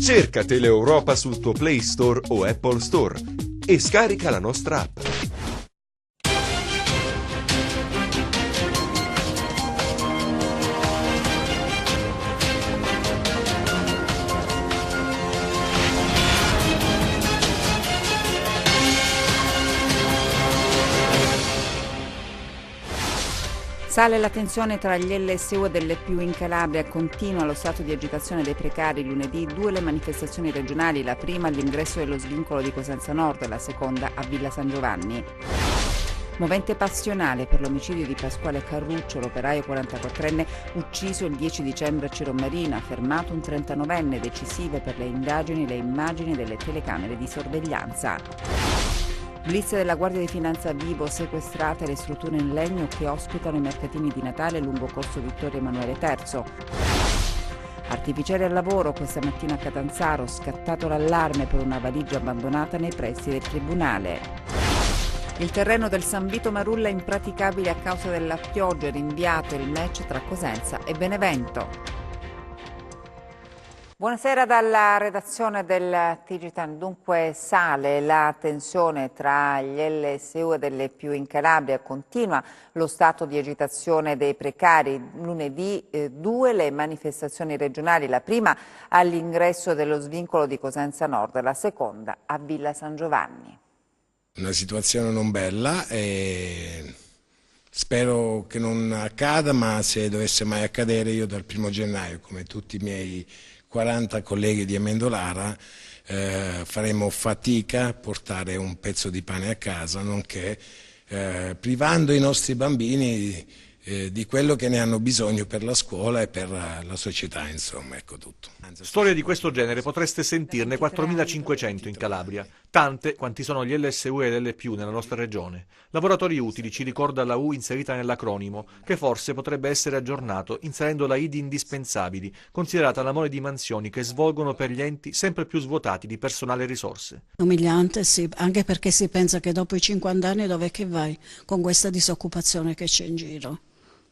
Cerca Teleeuropa sul tuo Play Store o Apple Store e scarica la nostra app. Sale la tensione tra gli LSU e delle più in Calabria, continua lo stato di agitazione dei precari. Lunedì 2 le manifestazioni regionali, la prima all'ingresso dello svincolo di Cosenza Nord, la seconda a Villa San Giovanni. Movente passionale per l'omicidio di Pasquale Carruccio, l'operaio 44enne ucciso il 10 dicembre a Ciromarina, fermato un 39enne, decisive per le indagini le immagini delle telecamere di sorveglianza. Blitz della Guardia di Finanza a Vibo, sequestrate le strutture in legno che ospitano i mercatini di Natale lungo corso Vittorio Emanuele III. Artificieri al lavoro questa mattina a Catanzaro, scattato l'allarme per una valigia abbandonata nei pressi del tribunale. Il terreno del San Vito Marulla è impraticabile a causa della pioggia, rinviato il match tra Cosenza e Benevento. Buonasera dalla redazione del TG10. Dunque sale la tensione tra gli LSU e delle più in Calabria, continua lo stato di agitazione dei precari. Lunedì 2 le manifestazioni regionali, la prima all'ingresso dello svincolo di Cosenza Nord, la seconda a Villa San Giovanni. Una situazione non bella e spero che non accada, ma se dovesse mai accadere io dal 1° gennaio, come tutti i miei 40 colleghi di Amendolara, faremo fatica a portare un pezzo di pane a casa, nonché privando i nostri bambini di quello che ne hanno bisogno per la scuola e per la società, insomma, ecco tutto. Storie di questo genere potreste sentirne 4.500 in Calabria, tante quanti sono gli LSU e LPU nella nostra regione. Lavoratori utili, ci ricorda la U inserita nell'acronimo, che forse potrebbe essere aggiornato inserendo la I di indispensabili, considerata la mole di mansioni che svolgono per gli enti sempre più svuotati di personale e risorse. Umiliante, sì, anche perché si pensa che dopo i 50 anni dov'è che vai con questa disoccupazione che c'è in giro?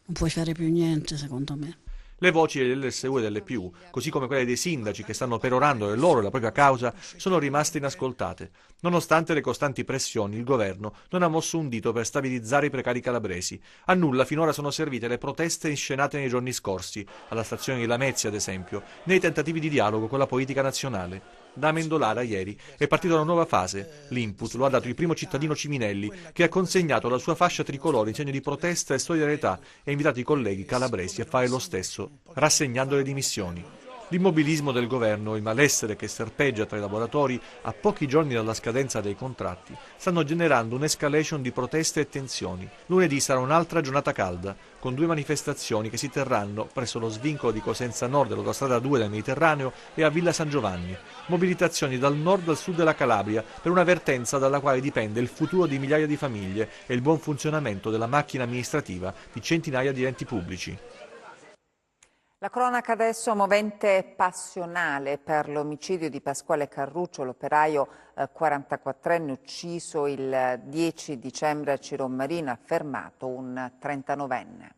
Non puoi fare più niente, secondo me. Le voci dell'LSU e dell'EPU, così come quelle dei sindaci che stanno perorando le loro e la propria causa, sono rimaste inascoltate. Nonostante le costanti pressioni, il governo non ha mosso un dito per stabilizzare i precari calabresi. A nulla finora sono servite le proteste inscenate nei giorni scorsi, alla stazione di Lamezia ad esempio, nei tentativi di dialogo con la politica nazionale. Da Amendolara ieri è partita una nuova fase. L'input lo ha dato il primo cittadino Ciminelli, che ha consegnato la sua fascia tricolore in segno di protesta e solidarietà e ha invitato i colleghi calabresi a fare lo stesso, rassegnando le dimissioni. L'immobilismo del governo e il malessere che serpeggia tra i lavoratori a pochi giorni dalla scadenza dei contratti stanno generando un'escalation di proteste e tensioni. Lunedì sarà un'altra giornata calda, con 2 manifestazioni che si terranno presso lo svincolo di Cosenza Nord dell'autostrada 2 del Mediterraneo e a Villa San Giovanni. Mobilitazioni dal nord al sud della Calabria per una vertenza dalla quale dipende il futuro di migliaia di famiglie e il buon funzionamento della macchina amministrativa di centinaia di enti pubblici. La cronaca adesso, movente passionale per l'omicidio di Pasquale Carruccio, l'operaio 44enne ucciso il 10 dicembre a Ciromarina, fermato un 39enne.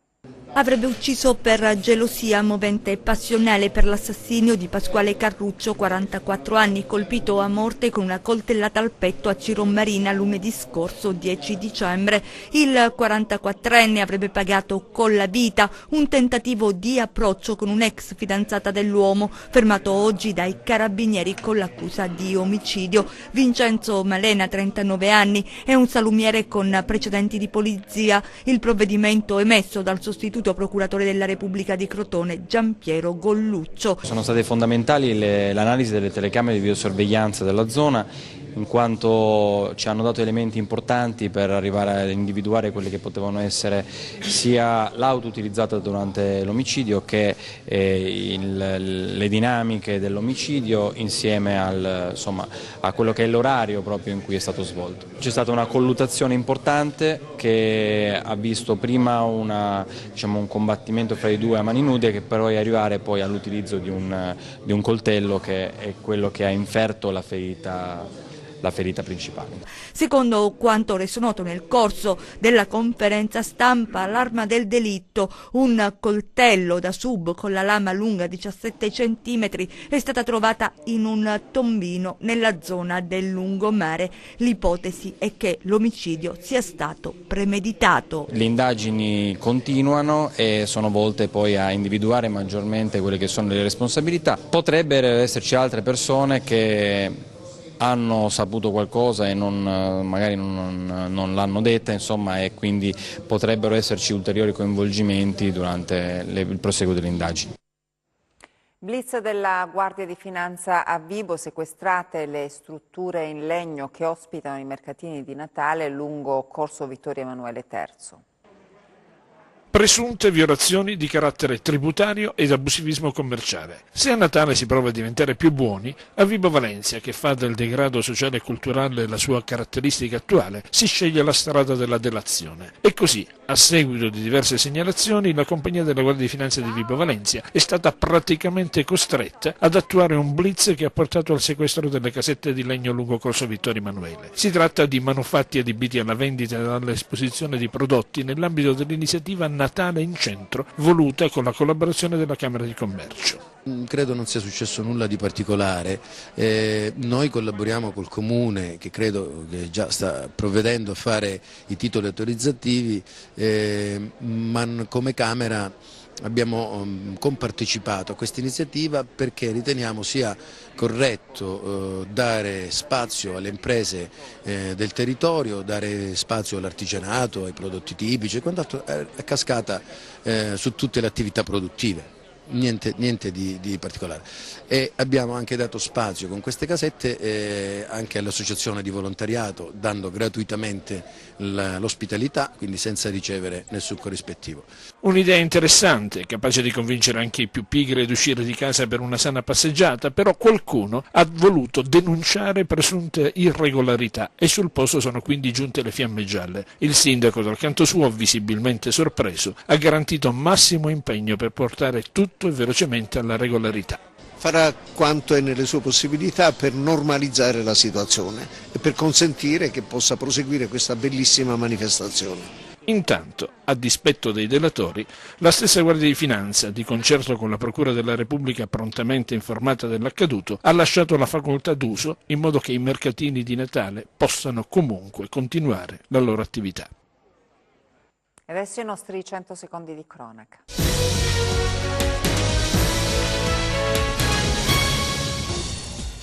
Avrebbe ucciso per gelosia, movente passionale per l'assassinio di Pasquale Carruccio, 44 anni, colpito a morte con una coltellata al petto a Ciromarina lunedì scorso 10 dicembre. Il 44enne avrebbe pagato con la vita un tentativo di approccio con un'ex fidanzata dell'uomo, fermato oggi dai carabinieri con l'accusa di omicidio. Vincenzo Malena, 39 anni, è un salumiere con precedenti di polizia. Il provvedimento emesso dal sostituto procuratore della Repubblica di Crotone Giampiero Golluccio. Sono state fondamentali l'analisi delle telecamere di videosorveglianza della zona, in quanto ci hanno dato elementi importanti per arrivare a individuare quelle che potevano essere sia l'auto utilizzata durante l'omicidio che le dinamiche dell'omicidio insieme a quello che è l'orario proprio in cui è stato svolto. C'è stata una colluttazione importante che ha visto prima un combattimento fra i due a mani nude, che però è arrivare poi all'utilizzo di un coltello che è quello che ha inferto la ferita la ferita principale. Secondo quanto reso noto nel corso della conferenza stampa, l'arma del delitto, un coltello da sub con la lama lunga 17 cm, è stata trovata in un tombino nella zona del lungomare. L'ipotesi è che l'omicidio sia stato premeditato. Le indagini continuano e sono volte poi a individuare maggiormente quelle che sono le responsabilità. Potrebbero esserci altre persone che hanno saputo qualcosa e magari non l'hanno detta, insomma, e quindi potrebbero esserci ulteriori coinvolgimenti durante il proseguo delle indagini. Blitz della Guardia di Finanza a Vibo, sequestrate le strutture in legno che ospitano i mercatini di Natale lungo Corso Vittorio Emanuele III. Presunte violazioni di carattere tributario ed abusivismo commerciale. Se a Natale si prova a diventare più buoni, a Vibo Valentia, che fa del degrado sociale e culturale la sua caratteristica attuale, si sceglie la strada della delazione. E così, a seguito di diverse segnalazioni, la compagnia della Guardia di Finanza di Vibo Valentia è stata praticamente costretta ad attuare un blitz che ha portato al sequestro delle casette di legno lungo Corso Vittorio Emanuele. Si tratta di manufatti adibiti alla vendita e all'esposizione di prodotti nell'ambito dell'iniziativa Natale in Centro, voluta con la collaborazione della Camera di Commercio. Credo non sia successo nulla di particolare, noi collaboriamo col Comune che credo che già sta provvedendo a fare i titoli autorizzativi, ma come Camera abbiamo compartecipato a questa iniziativa perché riteniamo sia corretto dare spazio alle imprese del territorio, dare spazio all'artigianato, ai prodotti tipici e quant'altro a cascata su tutte le attività produttive. Niente di particolare. E abbiamo anche dato spazio con queste casette anche all'associazione di volontariato, dando gratuitamente l'ospitalità, quindi senza ricevere nessun corrispettivo. Un'idea interessante, capace di convincere anche i più pigri ad uscire di casa per una sana passeggiata, però qualcuno ha voluto denunciare presunte irregolarità e sul posto sono quindi giunte le fiamme gialle. Il sindaco, dal canto suo, visibilmente sorpreso, ha garantito massimo impegno per portare tutto e velocemente alla regolarità. Farà quanto è nelle sue possibilità per normalizzare la situazione e per consentire che possa proseguire questa bellissima manifestazione. Intanto, a dispetto dei delatori, la stessa Guardia di Finanza, di concerto con la Procura della Repubblica prontamente informata dell'accaduto, ha lasciato la facoltà d'uso in modo che i mercatini di Natale possano comunque continuare la loro attività. E adesso i nostri 100 secondi di cronaca.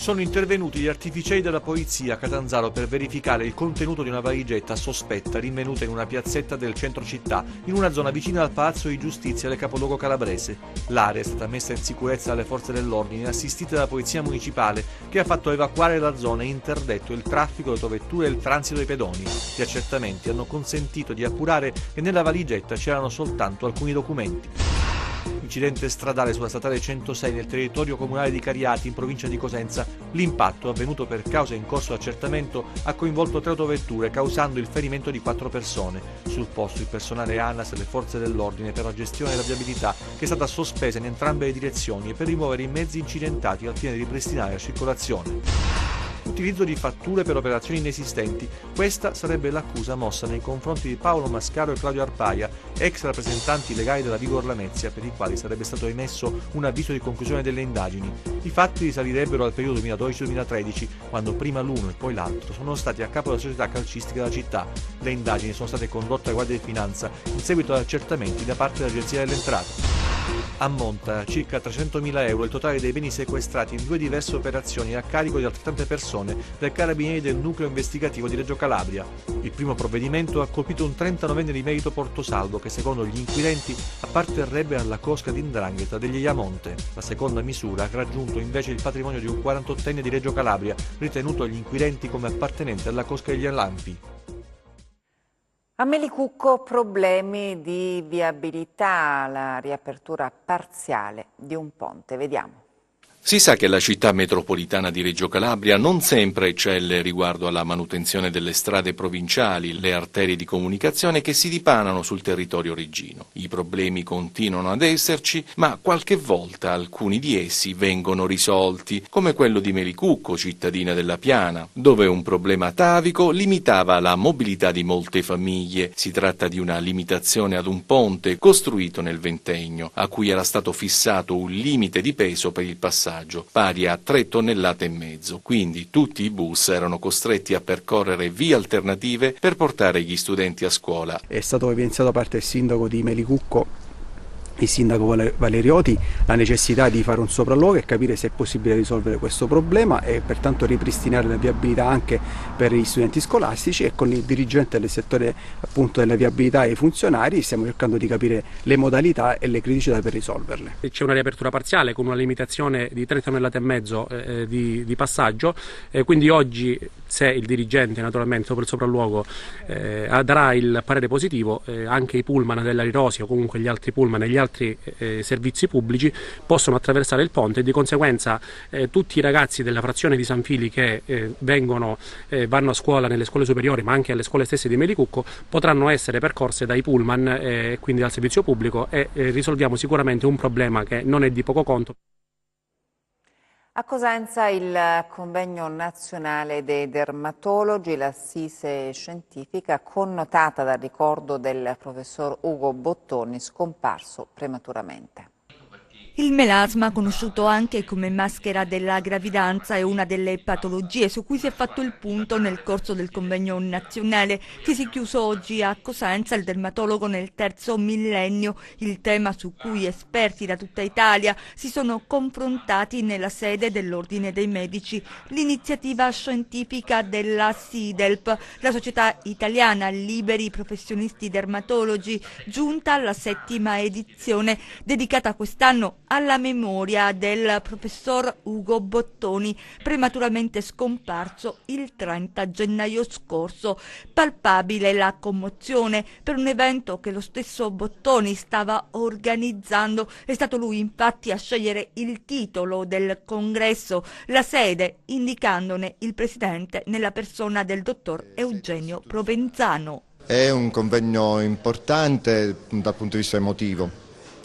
Sono intervenuti gli artificieri della polizia a Catanzaro per verificare il contenuto di una valigetta sospetta rinvenuta in una piazzetta del centro città, in una zona vicina al Palazzo di Giustizia del capoluogo calabrese. L'area è stata messa in sicurezza dalle forze dell'ordine, assistite dalla polizia municipale, che ha fatto evacuare la zona e interdetto il traffico delle autovetture e il transito dei pedoni. Gli accertamenti hanno consentito di appurare che nella valigetta c'erano soltanto alcuni documenti. Incidente stradale sulla statale 106 nel territorio comunale di Cariati in provincia di Cosenza. L'impatto, avvenuto per causa in corso accertamento, ha coinvolto 3 autovetture causando il ferimento di 4 persone. Sul posto il personale ANAS e le forze dell'ordine per la gestione della viabilità, che è stata sospesa in entrambe le direzioni e per rimuovere i mezzi incidentati al fine di ripristinare la circolazione. Utilizzo di fatture per operazioni inesistenti. Questa sarebbe l'accusa mossa nei confronti di Paolo Mascaro e Claudio Arpaia, ex rappresentanti legali della Vigor Lamezia, per i quali sarebbe stato emesso un avviso di conclusione delle indagini. I fatti risalirebbero al periodo 2012-2013, quando prima l'uno e poi l'altro sono stati a capo della società calcistica della città. Le indagini sono state condotte alla Guardia di Finanza in seguito ad accertamenti da parte dell'Agenzia delle Entrate. Ammonta a circa 300.000 euro il totale dei beni sequestrati in 2 diverse operazioni a carico di altrettante persone dai carabinieri del nucleo investigativo di Reggio Calabria. Il primo provvedimento ha colpito un 39enne di merito Portosalvo che, secondo gli inquirenti, apparterrebbe alla cosca di 'ndrangheta degli Iamonte. La seconda misura ha raggiunto invece il patrimonio di un 48enne di Reggio Calabria, ritenuto dagli inquirenti come appartenente alla cosca degli Alampi. A Melicucco problemi di viabilità, la riapertura parziale di un ponte. Vediamo. Si sa che la città metropolitana di Reggio Calabria non sempre eccelle riguardo alla manutenzione delle strade provinciali, le arterie di comunicazione che si dipanano sul territorio reggino. I problemi continuano ad esserci, ma qualche volta alcuni di essi vengono risolti, come quello di Melicucco, cittadina della Piana, dove un problema atavico limitava la mobilità di molte famiglie. Si tratta di una limitazione ad un ponte costruito nel ventennio, a cui era stato fissato un limite di peso per il passaggio pari a 3,5 tonnellate. Quindi tutti i bus erano costretti a percorrere vie alternative per portare gli studenti a scuola. È stato evidenziato da parte del sindaco di Melicucco, il sindaco Valerioti, la necessità di fare un sopralluogo e capire se è possibile risolvere questo problema e pertanto ripristinare la viabilità anche per gli studenti scolastici, e con il dirigente del settore appunto della viabilità e i funzionari stiamo cercando di capire le modalità e le criticità per risolverle. C'è una riapertura parziale con una limitazione di 3,5 tonnellate di passaggio, quindi oggi, se il dirigente naturalmente dopo il sopralluogo darà il parere positivo, anche i pullman della Rirosi o comunque gli altri pullman e gli altri servizi pubblici possono attraversare il ponte, e di conseguenza tutti i ragazzi della frazione di San Fili che vanno a scuola nelle scuole superiori ma anche alle scuole stesse di Melicucco potranno essere percorse dai pullman, quindi dal servizio pubblico, e risolviamo sicuramente un problema che non è di poco conto. A Cosenza il convegno nazionale dei dermatologi, l'assise scientifica connotata dal ricordo del professor Ugo Bottoni scomparso prematuramente. Il melasma, conosciuto anche come maschera della gravidanza, è una delle patologie su cui si è fatto il punto nel corso del convegno nazionale che si è chiuso oggi a Cosenza. Il dermatologo nel terzo millennio, il tema su cui esperti da tutta Italia si sono confrontati nella sede dell'Ordine dei Medici. L'iniziativa scientifica della SIDELP, la Società Italiana Liberi Professionisti Dermatologi, giunta alla 7ª edizione, dedicata quest'anno alla memoria del professor Ugo Bottoni, prematuramente scomparso il 30 gennaio scorso. Palpabile la commozione per un evento che lo stesso Bottoni stava organizzando. È stato lui infatti a scegliere il titolo del congresso, la sede indicandone il presidente nella persona del dottor Eugenio Provenzano. È un convegno importante dal punto di vista emotivo,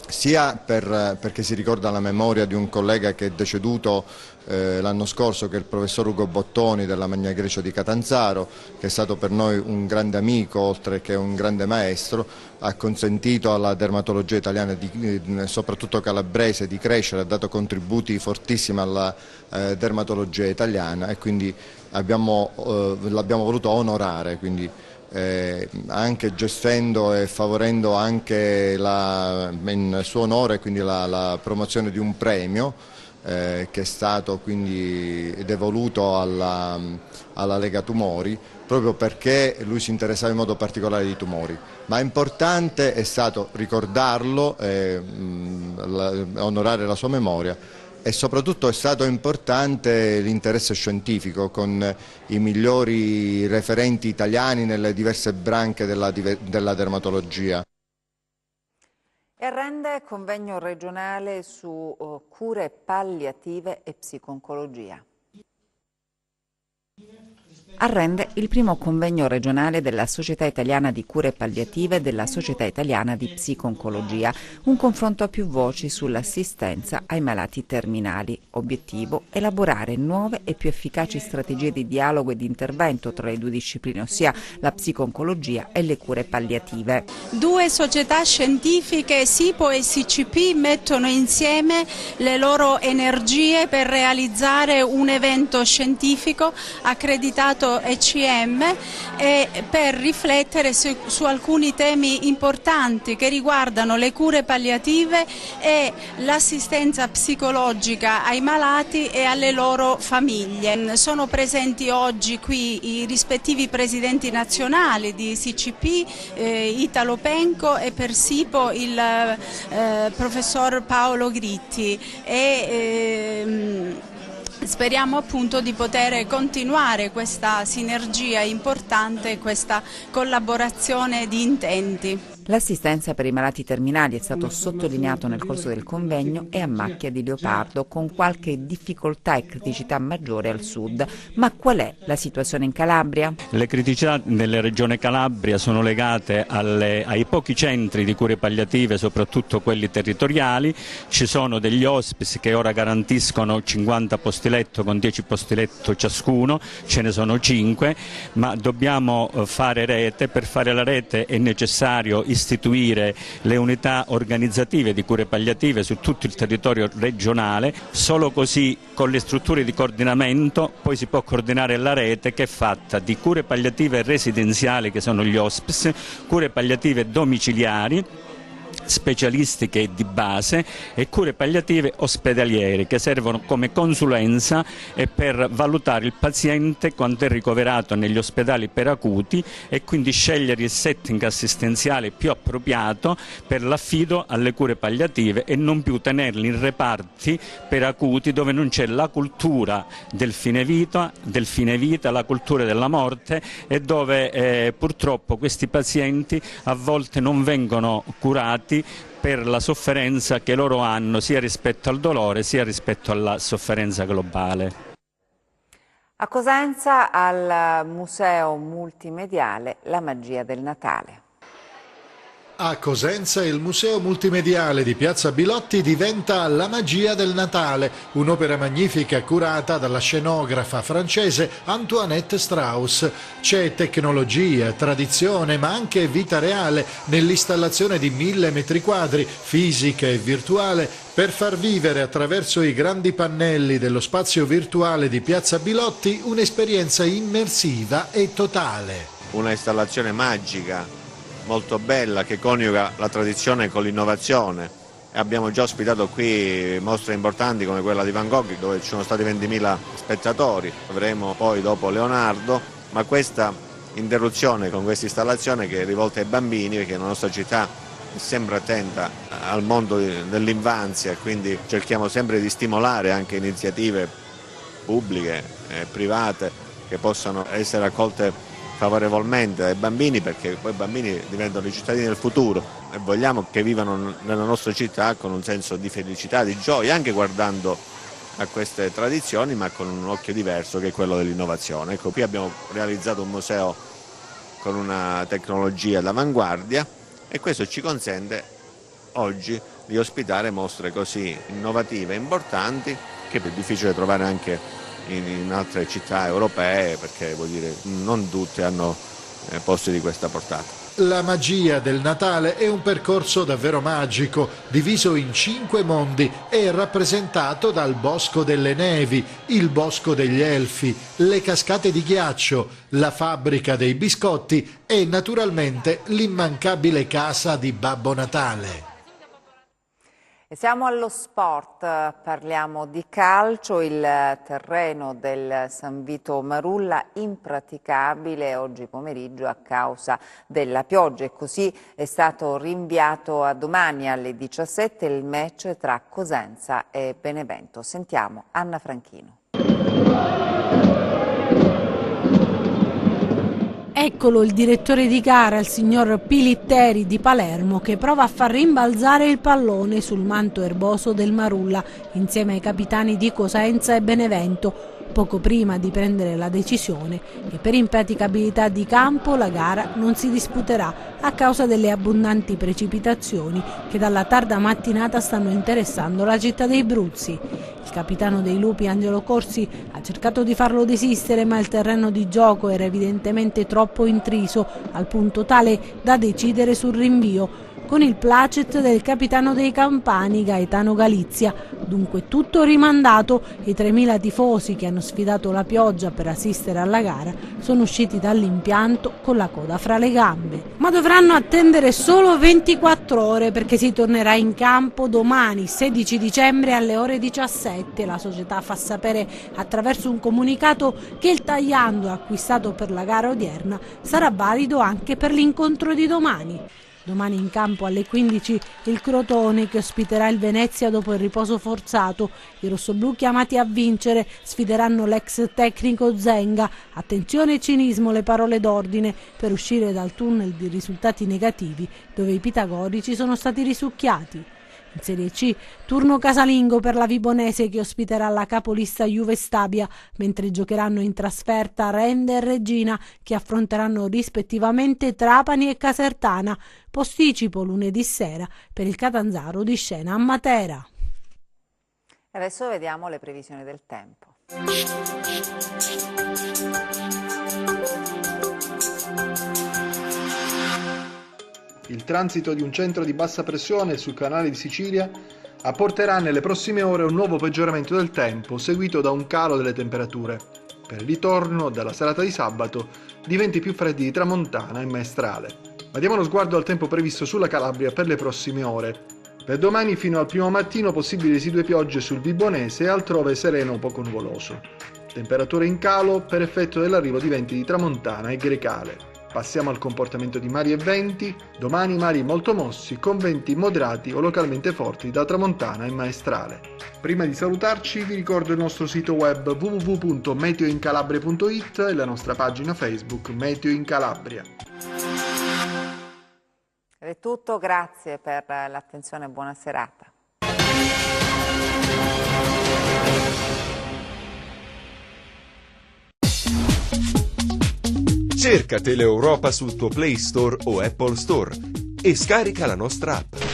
sia perché si ricorda la memoria di un collega che è deceduto l'anno scorso, che è il professor Ugo Bottoni della Magna Grecia di Catanzaro, che è stato per noi un grande amico oltre che un grande maestro, ha consentito alla dermatologia italiana, soprattutto calabrese, di crescere, ha dato contributi fortissimi alla dermatologia italiana, e quindi l'abbiamo voluto onorare, quindi anche gestendo e favorendo anche in suo onore quindi la promozione di un premio che è stato quindi devoluto alla Lega Tumori, proprio perché lui si interessava in modo particolare di tumori. Ma importante è stato ricordarlo, onorare la sua memoria, e soprattutto è stato importante l'interesse scientifico con i migliori referenti italiani nelle diverse branche della dermatologia. E rende convegno regionale su cure palliative e psico-oncologia. Arrende il primo convegno regionale della Società Italiana di Cure Palliative e della Società Italiana di Psico-Oncologia, un confronto a più voci sull'assistenza ai malati terminali. Obiettivo: elaborare nuove e più efficaci strategie di dialogo e di intervento tra le due discipline, ossia la psico-oncologia e le cure palliative. Due società scientifiche, SIPO e SICP, mettono insieme le loro energie per realizzare un evento scientifico accreditato ECM e per riflettere su alcuni temi importanti che riguardano le cure palliative e l'assistenza psicologica ai malati e alle loro famiglie. Sono presenti oggi qui i rispettivi presidenti nazionali di SICP, Italo Penco, e per SIPO il professor Paolo Gritti. Speriamo appunto di poter continuare questa sinergia importante, questa collaborazione di intenti. L'assistenza per i malati terminali è stato sottolineato nel corso del convegno e a macchia di leopardo, con qualche difficoltà e criticità maggiore al sud. Ma qual è la situazione in Calabria? Le criticità nella regione Calabria sono legate ai pochi centri di cure palliative, soprattutto quelli territoriali. Ci sono degli hospice che ora garantiscono 50 posti letto con 10 posti letto ciascuno, ce ne sono 5, ma dobbiamo fare rete. Per fare la rete è necessario istituire le unità organizzative di cure palliative su tutto il territorio regionale. Solo così, con le strutture di coordinamento, poi si può coordinare la rete, che è fatta di cure palliative residenziali, che sono gli hospice, cure palliative domiciliari, specialistiche e di base, e cure palliative ospedaliere, che servono come consulenza e per valutare il paziente quando è ricoverato negli ospedali per acuti, e quindi scegliere il setting assistenziale più appropriato per l'affido alle cure palliative, e non più tenerli in reparti per acuti dove non c'è la cultura del fine vita, la cultura della morte, e dove purtroppo questi pazienti a volte non vengono curati per la sofferenza che loro hanno, sia rispetto al dolore sia rispetto alla sofferenza globale. A Cosenza, al Museo Multimediale La Magia del Natale. A Cosenza il Museo Multimediale di Piazza Bilotti diventa La Magia del Natale, un'opera magnifica curata dalla scenografa francese Antoinette Strauss. C'è tecnologia, tradizione, ma anche vita reale nell'installazione di 1000 metri quadri, fisica e virtuale, per far vivere attraverso i grandi pannelli dello spazio virtuale di Piazza Bilotti un'esperienza immersiva e totale. Una installazione magica, molto bella, che coniuga la tradizione con l'innovazione. Abbiamo già ospitato qui mostre importanti come quella di Van Gogh, dove ci sono stati 20.000 spettatori. Avremo poi dopo Leonardo, ma questa interruzione con questa installazione che è rivolta ai bambini, perché la nostra città è sempre attenta al mondo dell'infanzia, e quindi cerchiamo sempre di stimolare anche iniziative pubbliche e private che possano essere accolte favorevolmente dai bambini, perché poi i bambini diventano i cittadini del futuro e vogliamo che vivano nella nostra città con un senso di felicità, di gioia, anche guardando a queste tradizioni, ma con un occhio diverso, che è quello dell'innovazione. Ecco, qui abbiamo realizzato un museo con una tecnologia d'avanguardia, e questo ci consente oggi di ospitare mostre così innovative e importanti, che è più difficile trovare anche in altre città europee, perché vuol dire non tutte hanno posti di questa portata. La magia del Natale è un percorso davvero magico, diviso in 5 mondi e rappresentato dal Bosco delle Nevi, il Bosco degli Elfi, le cascate di ghiaccio, la fabbrica dei biscotti e naturalmente l'immancabile casa di Babbo Natale. E siamo allo sport, parliamo di calcio. Il terreno del San Vito Marulla impraticabile oggi pomeriggio a causa della pioggia, e così è stato rinviato a domani alle 17 il match tra Cosenza e Benevento. Sentiamo Anna Franchino. Eccolo il direttore di gara, il signor Pilitteri di Palermo, che prova a far rimbalzare il pallone sul manto erboso del Marulla insieme ai capitani di Cosenza e Benevento, poco prima di prendere la decisione che per impraticabilità di campo la gara non si disputerà a causa delle abbondanti precipitazioni che dalla tarda mattinata stanno interessando la città dei Bruzzi. Il capitano dei Lupi, Angelo Corsi, ha cercato di farlo desistere, ma il terreno di gioco era evidentemente troppo intriso, al punto tale da decidere sul rinvio, con il placet del capitano dei Campani, Gaetano Galizia. Dunque tutto rimandato, e i 3.000 tifosi che hanno sfidato la pioggia per assistere alla gara sono usciti dall'impianto con la coda fra le gambe. Ma dovranno attendere solo 24 ore, perché si tornerà in campo domani, 16 dicembre alle ore 17. La società fa sapere attraverso un comunicato che il tagliando acquistato per la gara odierna sarà valido anche per l'incontro di domani. Domani in campo alle 15 il Crotone che ospiterà il Venezia dopo il riposo forzato. I rossoblù chiamati a vincere sfideranno l'ex tecnico Zenga. Attenzione e cinismo, le parole d'ordine per uscire dal tunnel di risultati negativi dove i pitagorici sono stati risucchiati. In Serie C, turno casalingo per la Vibonese che ospiterà la capolista Juve Stabia, mentre giocheranno in trasferta Rende e Reggina che affronteranno rispettivamente Trapani e Casertana. Posticipo lunedì sera per il Catanzaro di scena a Matera. Adesso vediamo le previsioni del tempo. Il transito di un centro di bassa pressione sul canale di Sicilia apporterà nelle prossime ore un nuovo peggioramento del tempo, seguito da un calo delle temperature. Per il ritorno, dalla serata di sabato, di venti più freddi di tramontana e maestrale. Ma diamo uno sguardo al tempo previsto sulla Calabria per le prossime ore. Per domani fino al primo mattino possibili residue piogge sul Vibonese e altrove sereno o poco nuvoloso. Temperature in calo per effetto dell'arrivo di venti di tramontana e grecale. Passiamo al comportamento di mari e venti. Domani mari molto mossi con venti moderati o localmente forti da tramontana e maestrale. Prima di salutarci vi ricordo il nostro sito web www.meteoincalabria.it e la nostra pagina Facebook Meteo in Calabria. Ed è tutto, grazie per l'attenzione e buona serata. Cerca Teleeuropa sul tuo Play Store o Apple Store e scarica la nostra app.